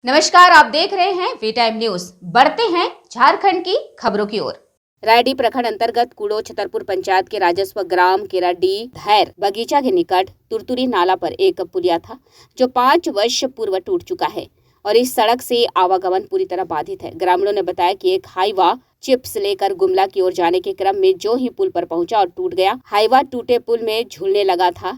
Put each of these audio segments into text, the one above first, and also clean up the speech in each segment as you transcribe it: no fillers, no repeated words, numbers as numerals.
नमस्कार, आप देख रहे हैं वी टाइम न्यूज। बढ़ते हैं झारखंड की खबरों की ओर। रायडीह प्रखंड अंतर्गत कूड़ो छतरपुर पंचायत के राजस्व ग्राम केराडीह धैर बगीचा के निकट तुरतुरी नाला पर एक पुलिया था जो 5 वर्ष पूर्व टूट चुका है और इस सड़क से आवागमन पूरी तरह बाधित है। ग्रामीणों ने बताया कि एक हाईवा चिप्स लेकर गुमला की ओर जाने के क्रम में जो ही पुल पर पहुंचा और टूट गया। हाईवा टूटे पुल में झूलने लगा था।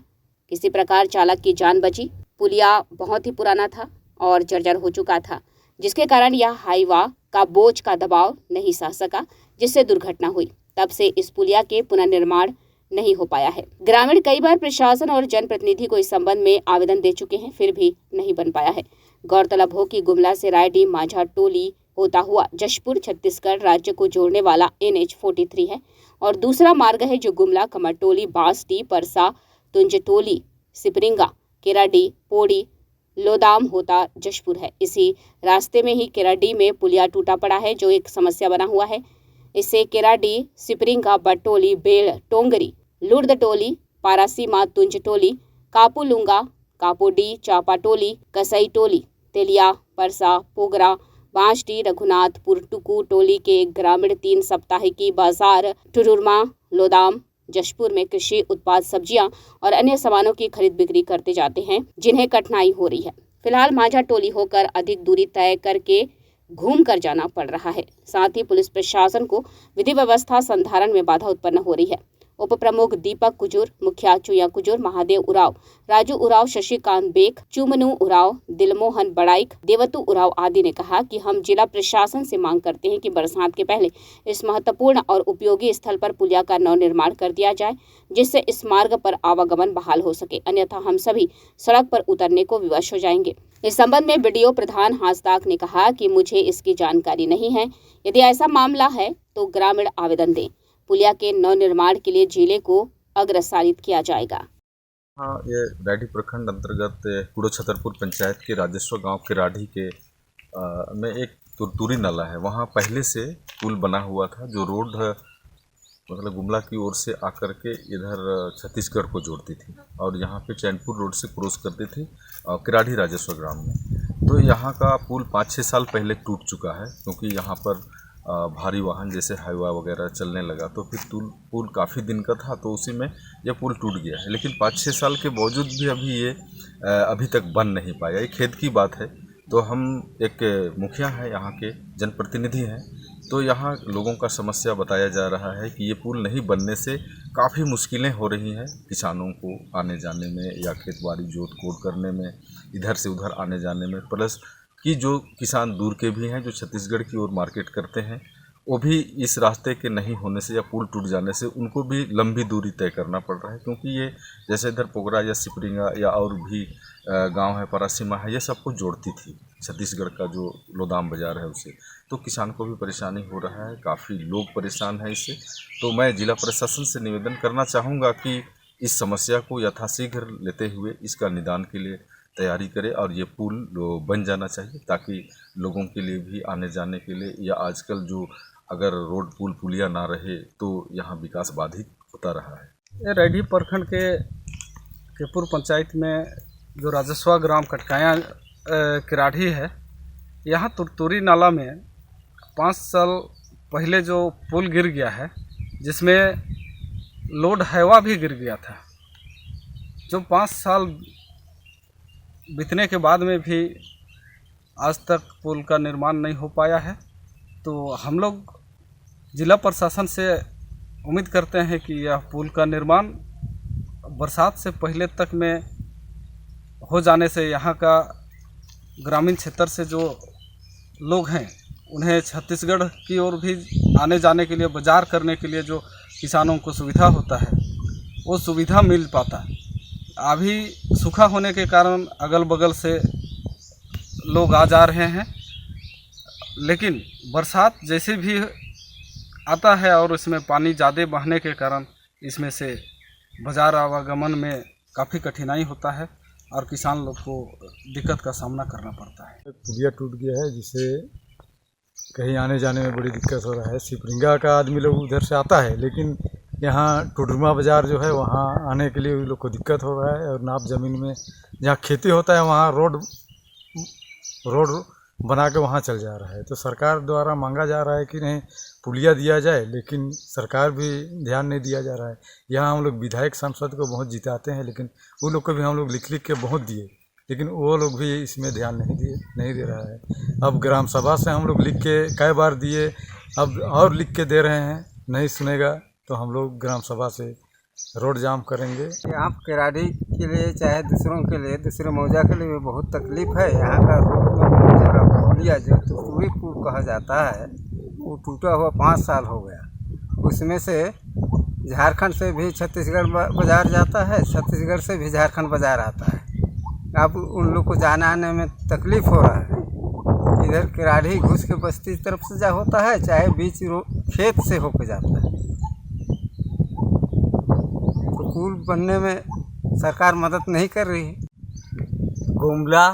किसी प्रकार चालक की जान बची। पुलिया बहुत ही पुराना था और जर्जर हो चुका था, जिसके कारण यह हाईवा का बोझ का दबाव नहीं सह सका, जिससे दुर्घटना हुई। तब से इस पुलिया के पुनर्निर्माण नहीं हो पाया है। ग्रामीण कई बार प्रशासन और जनप्रतिनिधि को इस संबंध में आवेदन दे चुके हैं, फिर भी नहीं बन पाया है। गौरतलब हो कि गुमला से रायडीह माझा टोली होता हुआ जशपुर छत्तीसगढ़ राज्य को जोड़ने वाला NH-43 है और दूसरा मार्ग है जो गुमला, कमरटोली, बांसडीह, परसा, तुंजटोली, सिपरिंगा, केराडीह, पोड़ी, लोदाम होता जशपुर है। इसी रास्ते में ही केराडीह में पुलिया टूटा पड़ा है जो एक समस्या बना हुआ है। इससे केराडीह, सिपरिंगा, बटोली, बेड़, टोंगरी, लुर्दटोली, पारासीमा, तुंजटोली, कापुलुंगा, कापोडी, चापाटोली, कसईटोली, तेलिया, परसा, पोगरा, बांसडीह, रघुनाथपुर, टुकू टोली के ग्रामीण 3 साप्ताहिकी बाजार टुरुरमा, लोदाम, जशपुर में कृषि उत्पाद, सब्जियां और अन्य सामानों की खरीद बिक्री करते जाते हैं, जिन्हें कठिनाई हो रही है। फिलहाल माझा टोली होकर अधिक दूरी तय करके घूम कर जाना पड़ रहा है। साथ ही पुलिस प्रशासन को विधि व्यवस्था संधारण में बाधा उत्पन्न हो रही है। उप प्रमुख दीपक कुजूर, मुखिया चुया कुजूर, महादेव उराव, राजू उराव, शशिकांत बेक, चुमनू उराव, दिलमोहन बड़ाइक, देवतु उराव आदि ने कहा कि हम जिला प्रशासन से मांग करते हैं कि बरसात के पहले इस महत्वपूर्ण और उपयोगी स्थल पर पुलिया का नवनिर्माण कर दिया जाए, जिससे इस मार्ग पर आवागमन बहाल हो सके, अन्यथा हम सभी सड़क पर उतरने को विवश हो जाएंगे। इस संबंध में BDO प्रधान हासदाक ने कहा कि मुझे इसकी जानकारी नहीं है। यदि ऐसा मामला है तो ग्रामीण आवेदन दें। पुलिया के नवनिर्माण के लिए जिले को अग्रसारित किया जाएगा। हाँ, ये रायडीह प्रखंड अंतर्गत कूड़ो छतरपुर पंचायत के राजस्व गांव केराडीह के में एक तुरतुरी नाला है। वहाँ पहले से पुल बना हुआ था जो रोड मतलब गुमला की ओर से आकर के इधर छत्तीसगढ़ को जोड़ती थी और यहाँ पे चैनपुर रोड से क्रॉस करती थी केराडीह राजस्व ग्राम में। तो यहाँ का पुल 5-6 साल पहले टूट चुका है क्योंकि यहाँ पर भारी वाहन जैसे हाईवा वगैरह चलने लगा, तो फिर पुल काफ़ी दिन का था तो उसी में यह पुल टूट गया है। लेकिन 5-6 साल के बावजूद भी अभी तक बन नहीं पाया। ये खेद की बात है। तो हम एक मुखिया हैं, यहाँ के जनप्रतिनिधि हैं, तो यहाँ लोगों का समस्या बताया जा रहा है कि ये पुल नहीं बनने से काफ़ी मुश्किलें हो रही हैं किसानों को आने जाने में या खेतबाड़ी जोत कोड़ करने में, इधर से उधर आने जाने में। प्लस कि जो किसान दूर के भी हैं जो छत्तीसगढ़ की ओर मार्केट करते हैं, वो भी इस रास्ते के नहीं होने से या पुल टूट जाने से उनको भी लंबी दूरी तय करना पड़ रहा है, क्योंकि ये जैसे इधर पोगरा या सिपरिंगा या और भी गांव है, परासीमा है, ये सबको जोड़ती थी छत्तीसगढ़ का जो लोदाम बाज़ार है उसे। तो किसान को भी परेशानी हो रहा है, काफ़ी लोग परेशान हैं इससे। तो मैं जिला प्रशासन से निवेदन करना चाहूँगा कि इस समस्या को यथाशीघ्र लेते हुए इसका निदान के लिए तैयारी करे और ये पुल बन जाना चाहिए ताकि लोगों के लिए भी आने जाने के लिए, या आजकल जो अगर रोड पुल पुलिया ना रहे तो यहाँ विकास बाधित होता रहा है। ये रायडीह प्रखंड के केपुर पंचायत में जो राजस्व ग्राम कटकाया केराडीह है, यहाँ तुरतुरी नाला में 5 साल पहले जो पुल गिर गया है, जिसमें लोड हाईवा भी गिर गया था, जो 5 साल बीतने के बाद में भी आज तक पुल का निर्माण नहीं हो पाया है। तो हम लोग जिला प्रशासन से उम्मीद करते हैं कि यह पुल का निर्माण बरसात से पहले तक में हो जाने से यहाँ का ग्रामीण क्षेत्र से जो लोग हैं उन्हें छत्तीसगढ़ की ओर भी आने जाने के लिए, बाजार करने के लिए जो किसानों को सुविधा होता है वो सुविधा मिल पाता। अभी सूखा होने के कारण अगल बगल से लोग आ जा रहे हैं, लेकिन बरसात जैसे भी आता है और इसमें पानी ज़्यादा बहने के कारण इसमें से बाजार आवागमन में काफ़ी कठिनाई होता है और किसान लोग को दिक्कत का सामना करना पड़ता है। पुलिया टूट गया है जिससे कहीं आने जाने में बड़ी दिक्कत हो रहा है। सिपरिंगा का आदमी लोग उधर से आता है, लेकिन यहाँ टुडरमा बाज़ार जो है वहाँ आने के लिए उन लोग को दिक्कत हो रहा है। और नाप ज़मीन में जहाँ खेती होता है वहाँ रोड रोड बना के वहाँ चल जा रहा है। तो सरकार द्वारा मांगा जा रहा है कि नहीं पुलिया दिया जाए, लेकिन सरकार भी ध्यान नहीं दिया जा रहा है। यहाँ हम लोग विधायक सांसद को बहुत जिताते हैं, लेकिन वो लोग को भी हम लोग लिख के बहुत दिए, लेकिन वो लोग भी इसमें ध्यान नहीं दे रहा है। अब ग्राम सभा से हम लोग लिख के कई बार दिए, अब और लिख के दे रहे हैं, नहीं सुनेगा तो हम लोग ग्राम सभा से रोड जाम करेंगे। यहाँ किराड़ी के लिए चाहे दूसरों के लिए, दूसरे मौजा के लिए भी बहुत तकलीफ है। यहाँ का रोड पुलिया जो तुर्तुरी पुल कहा जाता है वो टूटा हुआ 5 साल हो गया। उसमें से झारखंड से भी छत्तीसगढ़ बाज़ार जाता है, छत्तीसगढ़ से भी झारखंड बाज़ार आता है। अब उन लोग को जाने आने में तकलीफ़ हो रहा है। इधर किराड़ी घुस के बस्ती तरफ से जा होता है, चाहे बीच खेत से होकर जाता है। तो पुल बनने में सरकार मदद नहीं कर रही है। गुमला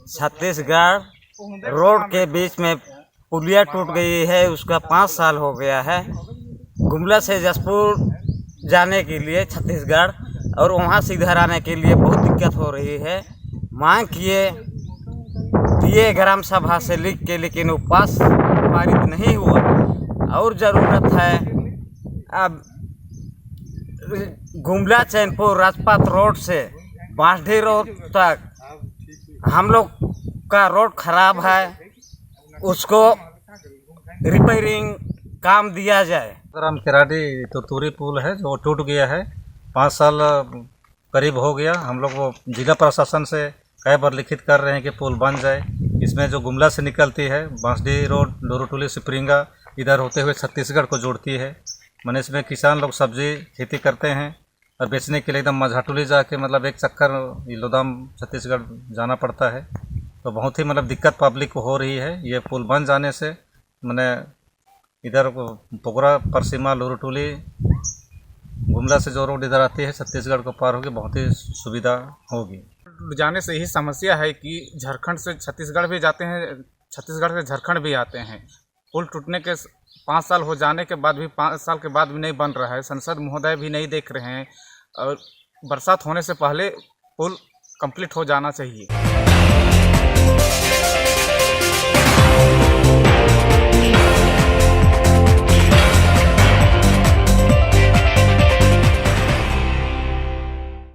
छत्तीसगढ़ रोड के बीच में पुलिया टूट गई है, उसका 5 साल हो गया है। गुमला से जसपुर जाने के लिए छत्तीसगढ़ और वहाँ से इधर आने के लिए बहुत दिक्कत हो रही है। मांग किए दिए ग्राम सभा से लिख के, लेकिन वो पास पारित नहीं हुआ। और ज़रूरत है अब गुमला चैनपुर राजपाट रोड से बांसडी रोड तक हम लोग का रोड खराब है, उसको रिपेयरिंग काम दिया जाए। ग्राम किराड़ी तुर्तुरी पुल है जो टूट गया है, 5 साल करीब हो गया। हम लोग वो जिला प्रशासन से कई बार लिखित कर रहे हैं कि पुल बन जाए। इसमें जो गुमला से निकलती है बांसडी रोड लोरोटुली सिपरिंगा इधर होते हुए छत्तीसगढ़ को जोड़ती है। मैंने इसमें किसान लोग सब्जी खेती करते हैं और बेचने के लिए एकदम मझाटुली जाके मतलब एक चक्कर इलोदाम छत्तीसगढ़ जाना पड़ता है। तो बहुत ही मतलब दिक्कत पब्लिक को हो रही है। ये पुल बन जाने से मैंने इधर पोगरा परसीमा लोरोटुली गुमला से जो रोड इधर आती है छत्तीसगढ़ को पार होगी, बहुत ही सुविधा होगी। जाने से यही समस्या है कि झारखंड से छत्तीसगढ़ भी जाते हैं, छत्तीसगढ़ से झारखंड भी आते हैं। पुल टूटने के 5 साल हो जाने के बाद भी 5 साल के बाद भी नहीं बन रहा है। संसद महोदय भी नहीं देख रहे हैं और बरसात होने से पहले पुल कंप्लीट हो जाना चाहिए।